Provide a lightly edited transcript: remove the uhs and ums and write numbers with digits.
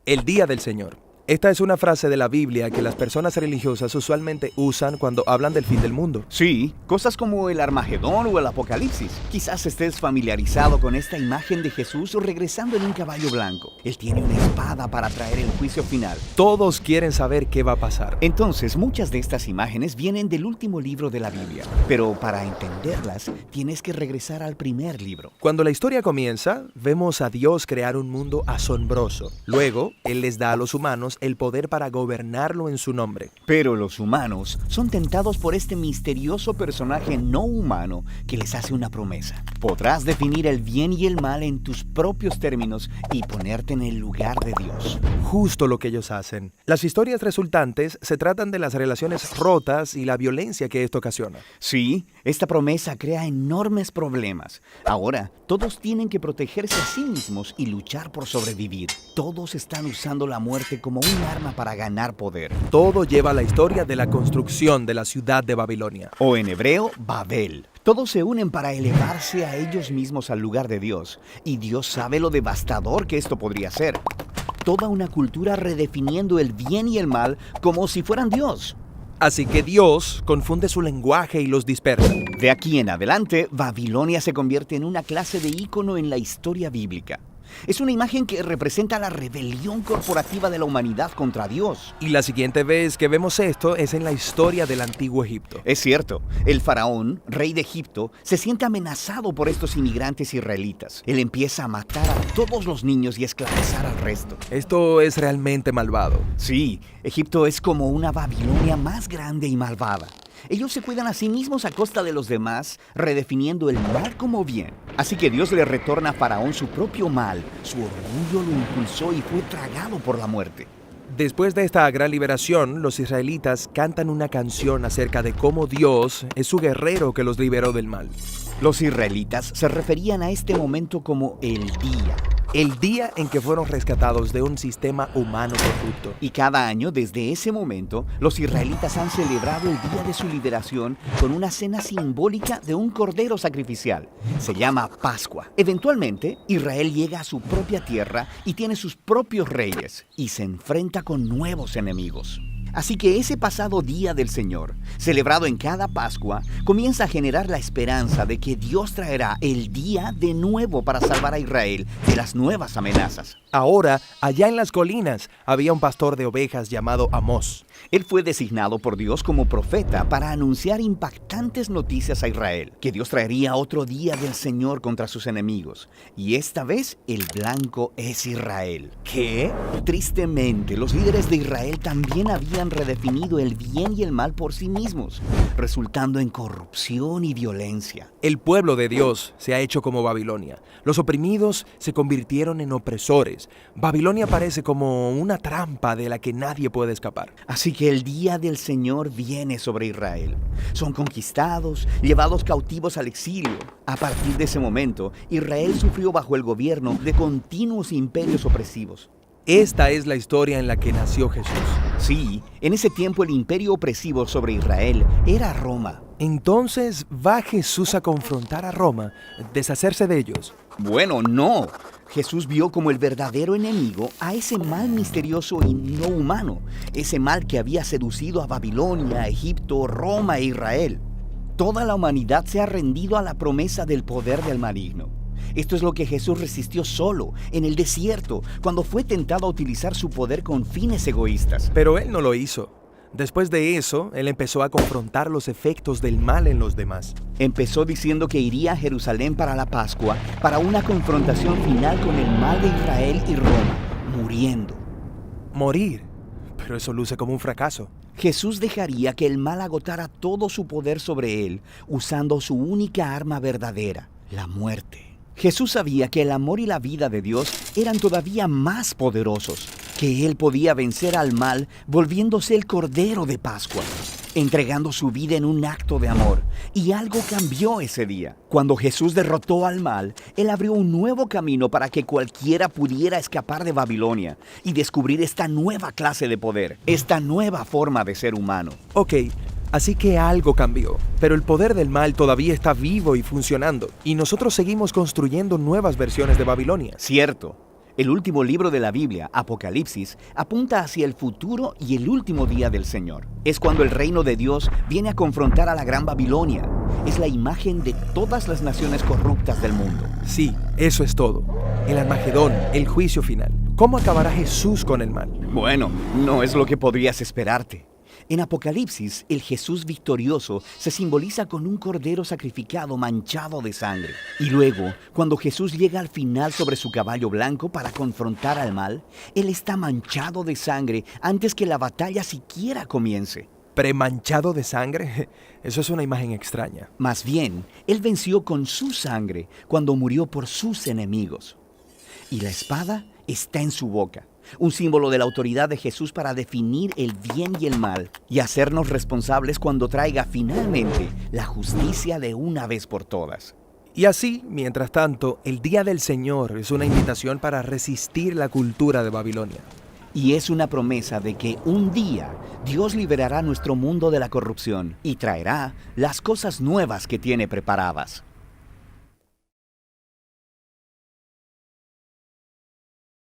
El día del Señor. Esta es una frase de la Biblia que las personas religiosas usualmente usan cuando hablan del fin del mundo. Sí, cosas como el Armagedón o el Apocalipsis. Quizás estés familiarizado con esta imagen de Jesús regresando en un caballo blanco. Él tiene una espada para traer el juicio final. Todos quieren saber qué va a pasar. Entonces, muchas de estas imágenes vienen del último libro de la Biblia. Pero para entenderlas, tienes que regresar al primer libro. Cuando la historia comienza, vemos a Dios crear un mundo asombroso. Luego, Él les da a los humanos el poder para gobernarlo en su nombre. Pero los humanos son tentados por este misterioso personaje no humano que les hace una promesa. Podrás definir el bien y el mal en tus propios términos y ponerte en el lugar de Dios. Justo lo que ellos hacen. Las historias resultantes se tratan de las relaciones rotas y la violencia que esto ocasiona. Sí, esta promesa crea enormes problemas. Ahora, todos tienen que protegerse a sí mismos y luchar por sobrevivir. Todos están usando la muerte como un arma para ganar poder. Todo lleva a la historia de la construcción de la ciudad de Babilonia. O en hebreo, Babel. Todos se unen para elevarse a ellos mismos al lugar de Dios. Y Dios sabe lo devastador que esto podría ser. Toda una cultura redefiniendo el bien y el mal como si fueran Dios. Así que Dios confunde su lenguaje y los dispersa. De aquí en adelante, Babilonia se convierte en una clase de ícono en la historia bíblica. Es una imagen que representa la rebelión corporativa de la humanidad contra Dios. Y la siguiente vez que vemos esto es en la historia del antiguo Egipto. Es cierto, el faraón, rey de Egipto, se siente amenazado por estos inmigrantes israelitas. Él empieza a matar a todos los niños y esclavizar al resto. Esto es realmente malvado. Sí, Egipto es como una Babilonia más grande y malvada. Ellos se cuidan a sí mismos a costa de los demás, redefiniendo el mal como bien. Así que Dios le retorna a Faraón su propio mal. Su orgullo lo impulsó y fue tragado por la muerte. Después de esta gran liberación, los israelitas cantan una canción acerca de cómo Dios es su guerrero que los liberó del mal. Los israelitas se referían a este momento como el día. El día en que fueron rescatados de un sistema humano corrupto. Y cada año, desde ese momento, los israelitas han celebrado el día de su liberación con una cena simbólica de un cordero sacrificial. Se llama Pascua. Eventualmente, Israel llega a su propia tierra y tiene sus propios reyes y se enfrenta con nuevos enemigos. Así que ese pasado día del Señor, celebrado en cada Pascua, comienza a generar la esperanza de que Dios traerá el día de nuevo para salvar a Israel de las nuevas amenazas. Ahora, allá en las colinas, había un pastor de ovejas llamado Amós. Él fue designado por Dios como profeta para anunciar impactantes noticias a Israel, que Dios traería otro día del Señor contra sus enemigos. Y esta vez el blanco es Israel. ¿Qué? Tristemente, los líderes de Israel también habían redefinido el bien y el mal por sí mismos, resultando en corrupción y violencia. El pueblo de Dios se ha hecho como Babilonia. Los oprimidos se convirtieron en opresores. Babilonia parece como una trampa de la que nadie puede escapar. Así que el día del Señor viene sobre Israel. Son conquistados, llevados cautivos al exilio. A partir de ese momento, Israel sufrió bajo el gobierno de continuos imperios opresivos. Esta es la historia en la que nació Jesús. Sí, en ese tiempo el imperio opresivo sobre Israel era Roma. Entonces, ¿va Jesús a confrontar a Roma, deshacerse de ellos? Bueno, no. Jesús vio como el verdadero enemigo a ese mal misterioso y no humano, ese mal que había seducido a Babilonia, Egipto, Roma e Israel. Toda la humanidad se ha rendido a la promesa del poder del maligno. Esto es lo que Jesús resistió solo, en el desierto, cuando fue tentado a utilizar su poder con fines egoístas. Pero Él no lo hizo. Después de eso, Él empezó a confrontar los efectos del mal en los demás. Empezó diciendo que iría a Jerusalén para la Pascua, para una confrontación final con el mal de Israel y Roma, muriendo. Morir. Pero eso luce como un fracaso. Jesús dejaría que el mal agotara todo su poder sobre él, usando su única arma verdadera, la muerte. Jesús sabía que el amor y la vida de Dios eran todavía más poderosos, que Él podía vencer al mal volviéndose el Cordero de Pascua, entregando su vida en un acto de amor. Y algo cambió ese día. Cuando Jesús derrotó al mal, Él abrió un nuevo camino para que cualquiera pudiera escapar de Babilonia y descubrir esta nueva clase de poder, esta nueva forma de ser humano. Ok. Así que algo cambió, pero el poder del mal todavía está vivo y funcionando, y nosotros seguimos construyendo nuevas versiones de Babilonia. Cierto. El último libro de la Biblia, Apocalipsis, apunta hacia el futuro y el último día del Señor. Es cuando el reino de Dios viene a confrontar a la Gran Babilonia. Es la imagen de todas las naciones corruptas del mundo. Sí, eso es todo. El Armagedón, el juicio final. ¿Cómo acabará Jesús con el mal? Bueno, no es lo que podrías esperarte. En Apocalipsis, el Jesús victorioso se simboliza con un cordero sacrificado manchado de sangre. Y luego, cuando Jesús llega al final sobre su caballo blanco para confrontar al mal, Él está manchado de sangre antes que la batalla siquiera comience. ¿Premanchado de sangre? Eso es una imagen extraña. Más bien, Él venció con su sangre cuando murió por sus enemigos. Y la espada está en su boca. Un símbolo de la autoridad de Jesús para definir el bien y el mal y hacernos responsables cuando traiga finalmente la justicia de una vez por todas. Y así, mientras tanto, el Día del Señor es una invitación para resistir la cultura de Babilonia. Y es una promesa de que un día Dios liberará nuestro mundo de la corrupción y traerá las cosas nuevas que tiene preparadas.